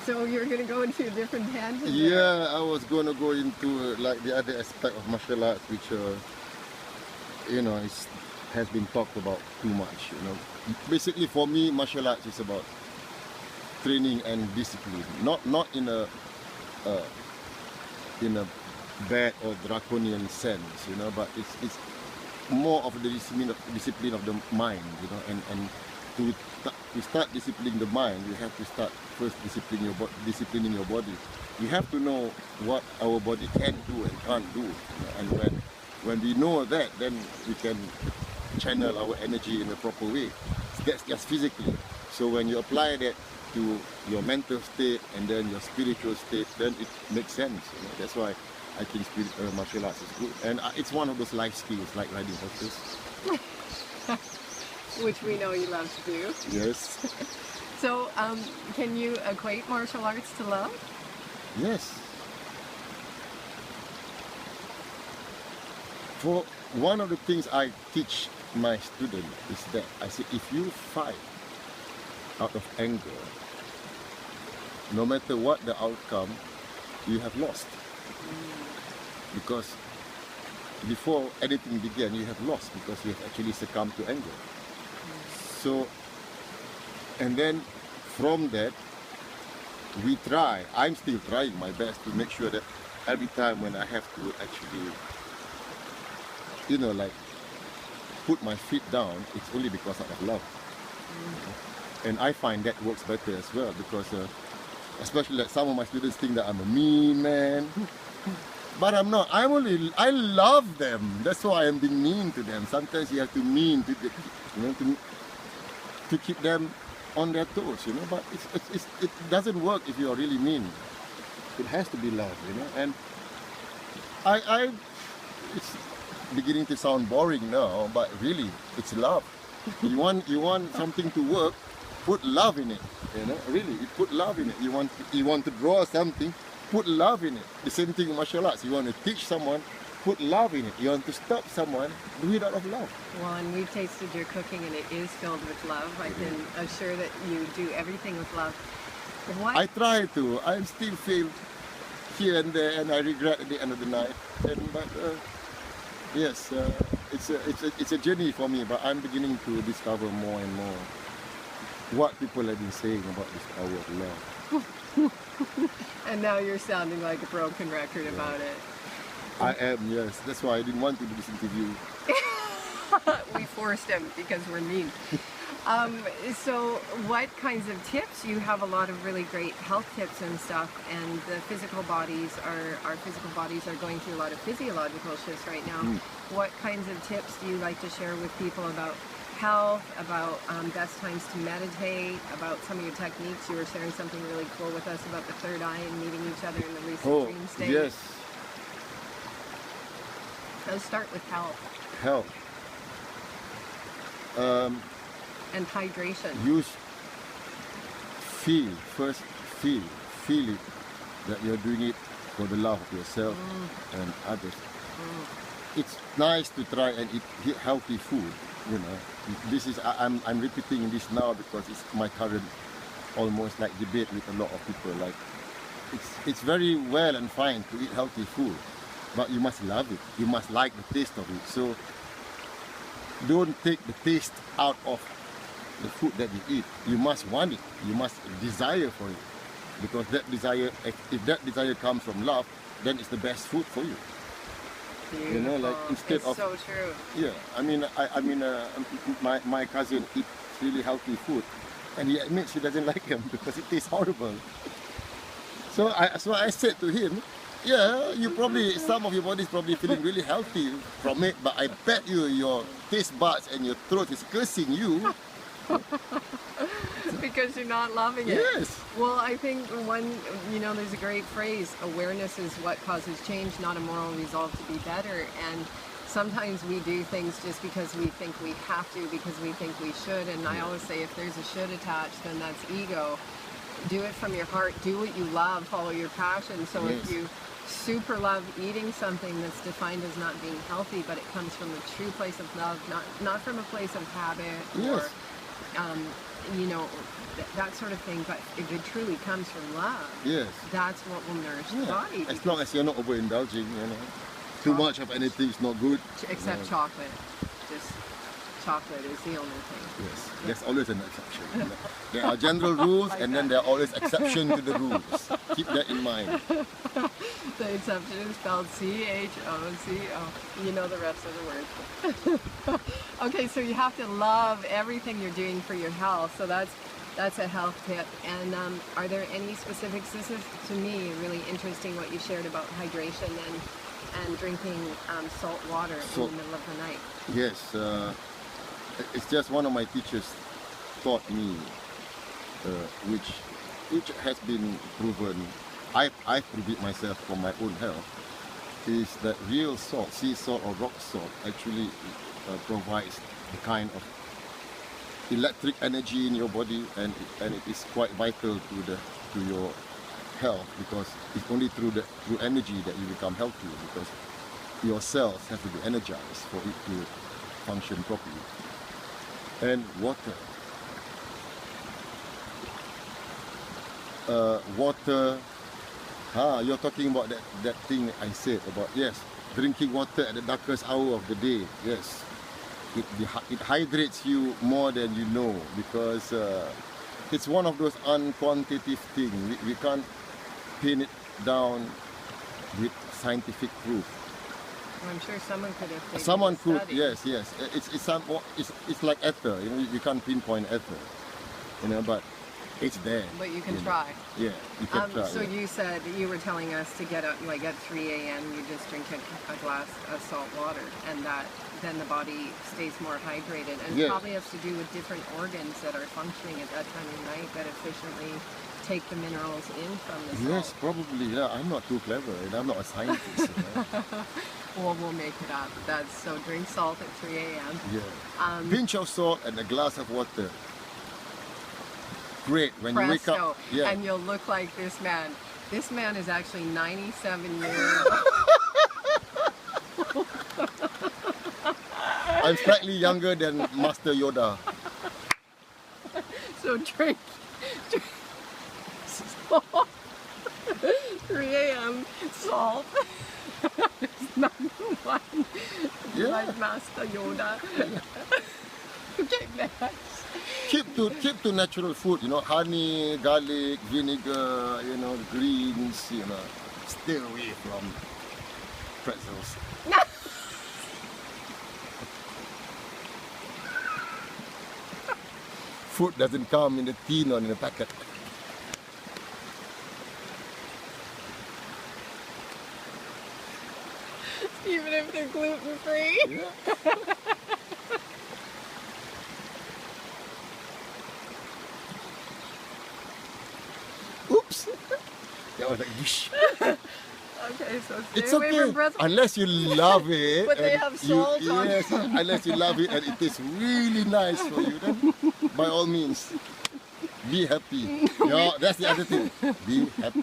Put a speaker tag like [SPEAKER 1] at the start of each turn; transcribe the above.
[SPEAKER 1] So you're going to go into a different tangent there.
[SPEAKER 2] Yeah, I was going to go into like the other aspect of martial arts, which has been talked about too much. Basically for me, martial arts is about training and discipline, not in a bad or draconian sense, but it's more of the discipline of the mind, and to start disciplining the mind, you have to start first disciplining your body. You have to know what our body can do and can't do, and when we know that, then we can channel our energy in a proper way. That's just physically. So when you apply that to your mental state and then your spiritual state, then it makes sense. That's why I think martial arts is good, and it's one of those life skills like riding horses.
[SPEAKER 1] Which we know you love to do.
[SPEAKER 2] Yes.
[SPEAKER 1] So, can you equate martial arts to love?
[SPEAKER 2] Yes. For one of the things I teach my students is that I say, if you fight out of anger, no matter what the outcome, you have lost. Because before anything began, you have lost because you have actually succumbed to anger. So, and then from that, I'm still trying my best to make sure that every time when I have to actually, put my feet down, it's only because of love. And I find that works better as well, because especially like some of my students think that I'm a mean man. But I'm not. I love them. That's why I'm being mean to them. Sometimes you have to mean to keep them on their toes, But it doesn't work if you are really mean. It has to be love, And it's beginning to sound boring now, but really, it's love. You want something to work, put love in it, Really, you put love in it. You want to draw something, put love in it. The same thing in martial arts. You want to teach someone, put love in it. You want to stop someone, do it out of love.
[SPEAKER 1] Well, and we've tasted your cooking, and it is filled with love. I can assure that you do everything with love. What?
[SPEAKER 2] I try to. I still fail here and there, and I regret at the end of the night. But yes, it's a journey for me. But I'm beginning to discover more and more what people have been saying about this power of love.
[SPEAKER 1] And now you're sounding like a broken record about it.
[SPEAKER 2] I am, yes. That's why I didn't want to do this interview.
[SPEAKER 1] We forced him because we're mean. So what kinds of tips? You have a lot of really great health tips and stuff, and the our physical bodies are going through a lot of physiological shifts right now. What kinds of tips do you like to share with people about health, about best times to meditate, about some of your techniques? You were sharing something really cool with us about the third eye and meeting each other in the lucid dream state.
[SPEAKER 2] Yes.
[SPEAKER 1] Let's start with health.
[SPEAKER 2] Health.
[SPEAKER 1] And hydration.
[SPEAKER 2] Feel it, that you're doing it for the love of yourself and others. It's nice to try and eat healthy food, This is, I'm repeating this now because it's my current almost like debate with a lot of people. Like, it's very well and fine to eat healthy food, but you must love it. You must like the taste of it. So don't take the taste out of the food that you eat. You must want it. You must desire for it, because that desire, if that desire comes from love, then it's the best food for you.
[SPEAKER 1] Beautiful.
[SPEAKER 2] Like instead
[SPEAKER 1] it's
[SPEAKER 2] of
[SPEAKER 1] so true.
[SPEAKER 2] Yeah, my cousin eats really healthy food, and he admits he doesn't like them because it tastes horrible. So I said to him, yeah, some of your body is probably feeling really healthy from it, but I bet you your taste buds and your throat is cursing you.
[SPEAKER 1] Because you're not loving it.
[SPEAKER 2] Yes.
[SPEAKER 1] Well, I think there's a great phrase, awareness is what causes change, not a moral resolve to be better. And sometimes we do things just because we think we have to, because we think we should. And I always say, if there's a should attached, then that's ego. Do it from your heart. Do what you love. Follow your passion. So if you super love eating something that's defined as not being healthy, but it comes from a true place of love, not from a place of habit or you know, that sort of thing. But if it truly comes from love,
[SPEAKER 2] Yes.
[SPEAKER 1] that's what will nourish the
[SPEAKER 2] Yeah.
[SPEAKER 1] body.
[SPEAKER 2] As long as you're not overindulging, you know. Too much of anything is not good.
[SPEAKER 1] Except
[SPEAKER 2] you know.
[SPEAKER 1] chocolate. Just chocolate is the only thing.
[SPEAKER 2] Yes, there's always an exception. You know. There are general rules, and then there are always exceptions to the rules. Keep that in mind.
[SPEAKER 1] The exception is spelled C-H-O-C-O. You know the rest of the words. Okay, so you have to love everything you're doing for your health. So that's a health tip. And are there any specifics? This is, to me, really interesting what you shared about hydration and drinking salt water in the middle of the night.
[SPEAKER 2] Yes, it's just one of my teachers taught me, which has been proven. I've proved it myself for my own health. Is that real salt, sea salt or rock salt, actually provides the kind of electric energy in your body, and it is quite vital to your health, because it's only through energy that you become healthy, because your cells have to be energized for it to function properly. And water. You're talking about that thing I said about, yes, drinking water at the darkest hour of the day. Yes, it hydrates you more than you know, because it's one of those unquantitative things. We can't pin it down with scientific proof.
[SPEAKER 1] Well, I'm sure someone could have taken
[SPEAKER 2] Someone
[SPEAKER 1] the
[SPEAKER 2] could,
[SPEAKER 1] study.
[SPEAKER 2] yes. It's like ether. You know, you can't pinpoint ether. You know, but it's there.
[SPEAKER 1] But you can
[SPEAKER 2] know.
[SPEAKER 1] try.
[SPEAKER 2] Yeah, you can try.
[SPEAKER 1] So
[SPEAKER 2] yeah.
[SPEAKER 1] you said, you were telling us to get up, like at 3 a.m. you just drink a glass of salt water, and that then the body stays more hydrated. And
[SPEAKER 2] Yes.
[SPEAKER 1] it probably has to do with different organs that are functioning at that time of night that efficiently take the minerals in from the salt.
[SPEAKER 2] Yes, probably. Yeah, I'm not too clever, and I'm not a scientist. You know?
[SPEAKER 1] Well, we'll make it up. So drink salt at 3 a.m.
[SPEAKER 2] Yeah. Pinch of salt and a glass of water. Great. When you wake
[SPEAKER 1] Presto,
[SPEAKER 2] up, yeah.
[SPEAKER 1] and you'll look like this man. This man is actually 97 years old.
[SPEAKER 2] I'm slightly younger than Master Yoda.
[SPEAKER 1] So drink salt. 3 a.m. salt. It's number one.
[SPEAKER 2] Yeah.
[SPEAKER 1] Like Master Yoda. Okay, next.
[SPEAKER 2] Keep to natural food, you know, honey, garlic, vinegar, you know, greens, you know. Stay away from pretzels. Food doesn't come in a tin or in a packet.
[SPEAKER 1] Even if they're gluten-free.
[SPEAKER 2] Yeah. Oops. That was like dish.
[SPEAKER 1] Okay, so stay
[SPEAKER 2] It's
[SPEAKER 1] away from
[SPEAKER 2] okay
[SPEAKER 1] pretzels.
[SPEAKER 2] unless you love it.
[SPEAKER 1] But they
[SPEAKER 2] and
[SPEAKER 1] have salt on
[SPEAKER 2] yes, unless you love it and it is really nice for you, then by all means, be happy. Yeah, that's the other thing. Be happy.